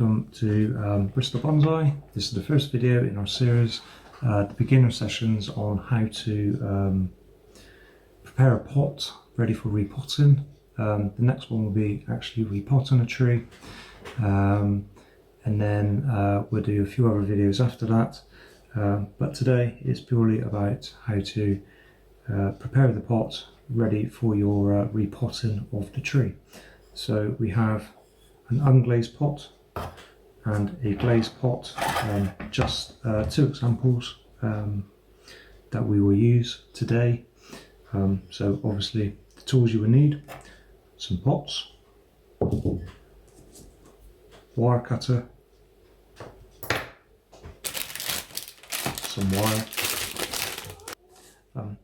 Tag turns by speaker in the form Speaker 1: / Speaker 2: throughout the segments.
Speaker 1: welcome to Bristol Bonsai. This is the first video in our series, the beginner sessions on how to prepare a pot ready for repotting. The next one will be actually repotting a tree, and then we'll do a few other videos after that. But today is purely about how to prepare the pot ready for your repotting of the tree. So we have an unglazed pot and a glazed pot, just two examples that we will use today. So obviously the tools you will need: some pots, wire cutter, some wire.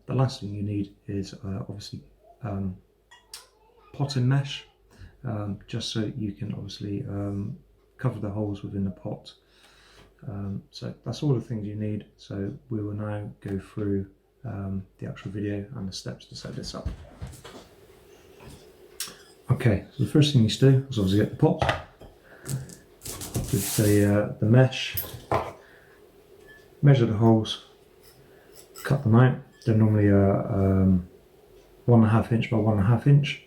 Speaker 1: The last thing you need is obviously potting mesh, just so you can obviously cover the holes within the pot. So that's all the things you need. So we will now go through the actual video and the steps to set this up. Okay, so the first thing you need to do is obviously get the pot with the mesh, measure the holes, cut them out. They're normally 1.5 inch by 1.5 inch,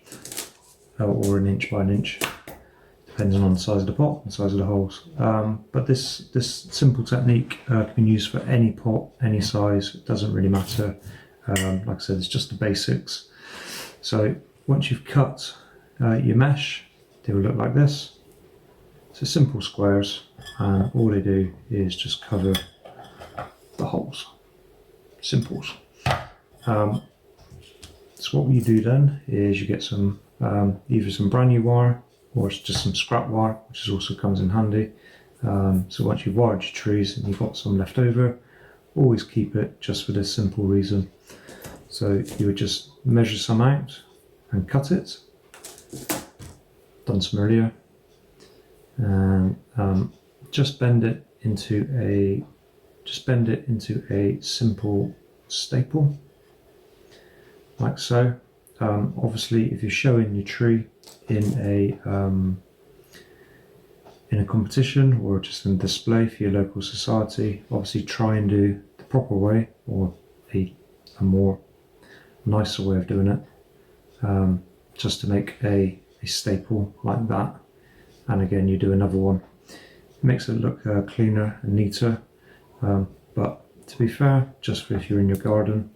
Speaker 1: or an inch by an inch, depending on the size of the pot and the size of the holes. But this simple technique can be used for any pot, any size. It doesn't really matter. Like I said, it's just the basics. So once you've cut your mesh, they will look like this. So simple squares, and all they do is just cover the holes. Simples. So what you do then is you get some either some brand new wire or it's just some scrap wire, which also comes in handy. So once you've wired your trees and you've got some left over, always keep it, just for this simple reason. So you would just measure some out and cut it. Done some earlier, and just bend it into a simple staple, like so. Obviously, if you're showing your tree in a competition or just in display for your local society, obviously try and do the proper way, or a more nicer way of doing it, just to make a staple like that. And again, you do another one. It makes it look cleaner and neater. But to be fair, just for if you're in your garden,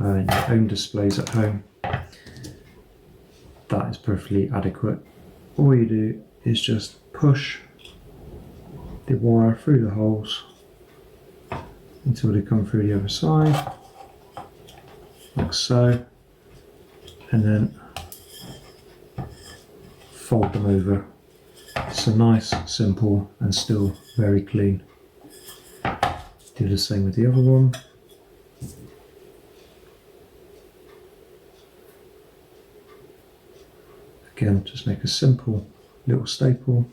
Speaker 1: in your own displays at home, that is perfectly adequate. All you do is just push the wire through the holes until they come through the other side, like so, and then fold them over. So nice, simple, and still very clean. Do the same with the other one. Again, just make a simple little staple.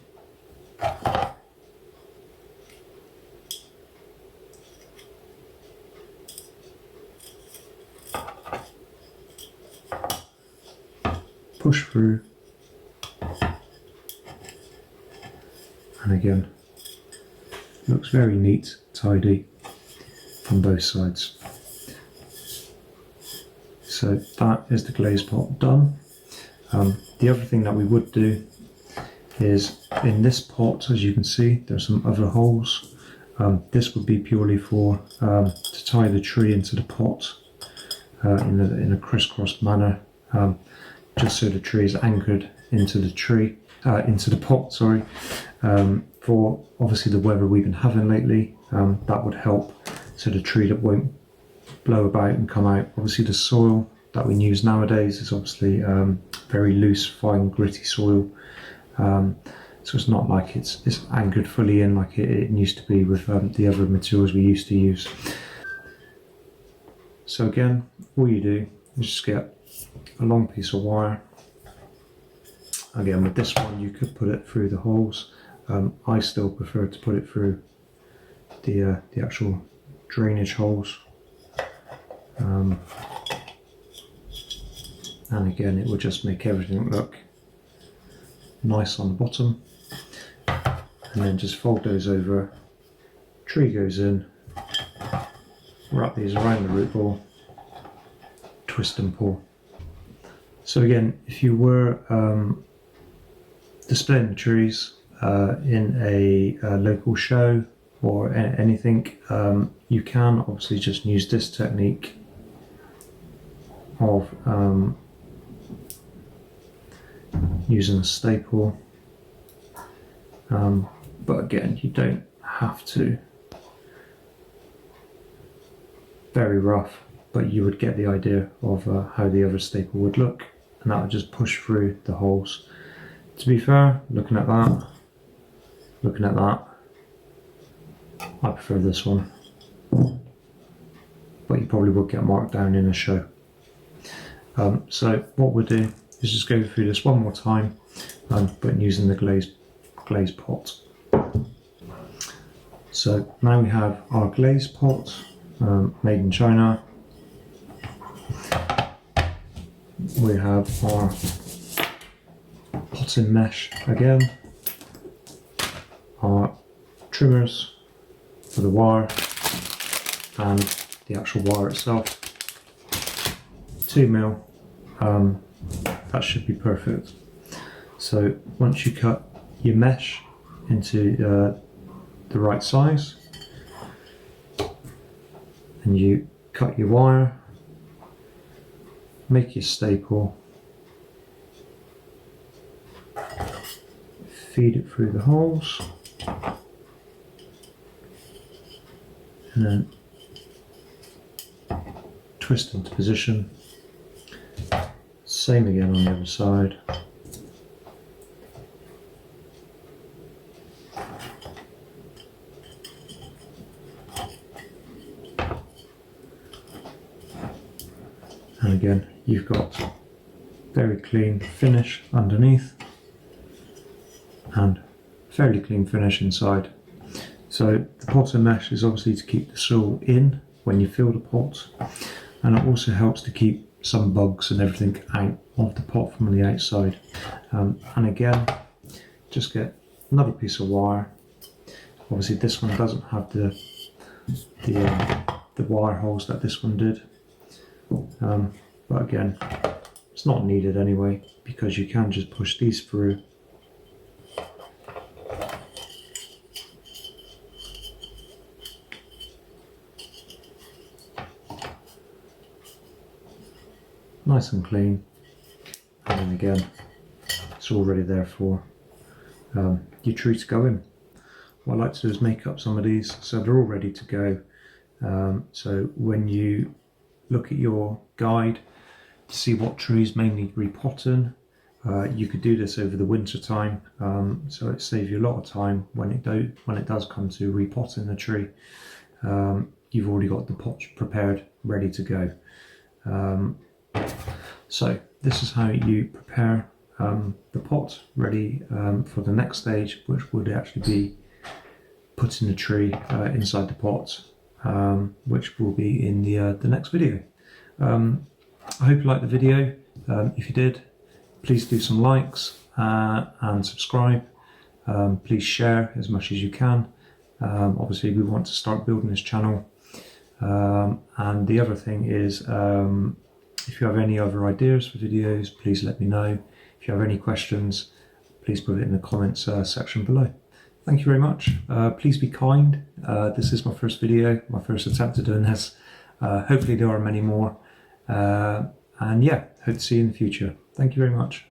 Speaker 1: Push through. And again, looks very neat, tidy from both sides. So that is the glazed pot done. The other thing that we would do is, in this pot, as you can see, there's some other holes. This would be purely for to tie the tree into the pot in a crisscross manner, just so the tree is anchored into the pot. Sorry. For obviously the weather we've been having lately, that would help, so the tree that won't blow about and come out. Obviously the soil that we use nowadays is obviously very loose, fine, gritty soil, so it's not like it's anchored fully in like it used to be with the other materials we used to use. So again, all you do is just get a long piece of wire. Again, with this one you could put it through the holes. I still prefer to put it through the actual drainage holes. And again, it will just make everything look nice on the bottom. and then just fold those over. Tree goes in, wrap these around the root ball, twist and pull. So again, if you were displaying the trees in a local show or anything, you can obviously just use this technique of using a staple, but again, you don't have to. Very rough, but you would get the idea of how the other staple would look, and that would just push through the holes. To be fair, looking at that, I prefer this one, but you probably would get marked down in a show. So what we'll do is just go through this one more time, but using the glaze pot. So now we have our glaze pot, made in China. We have our potting mesh again, our trimmers for the wire and the actual wire itself, 2mm, that should be perfect. So once you cut your mesh into the right size, and you cut your wire, make your staple, feed it through the holes, and then twist into position. Same again on the other side. And again, you've got very clean finish underneath and fairly clean finish inside. So the potting mesh is obviously to keep the soil in when you fill the pot, and it also helps to keep some bugs and everything out of the pot from the outside. And again, just get another piece of wire. Obviously this one doesn't have the wire holes that this one did, but again, it's not needed anyway, because you can just push these through. Nice and clean, and then again, it's all ready there for your tree to go in. What I like to do is make up some of these so they're all ready to go. So when you look at your guide to see what trees may need repotting, you could do this over the winter time, so it saves you a lot of time when it does come to repotting the tree. You've already got the pot prepared, ready to go. So this is how you prepare the pot ready for the next stage, which would actually be putting the tree inside the pot, which will be in the next video. I hope you liked the video. If you did, please do some likes and subscribe. Please share as much as you can. Obviously we want to start building this channel, and the other thing is, if you have any other ideas for videos, please let me know. If you have any questions, please put it in the comments section below. Thank you very much. Please be kind. This is my first video, my first attempt at doing this. Hopefully there are many more. And yeah, hope to see you in the future. Thank you very much.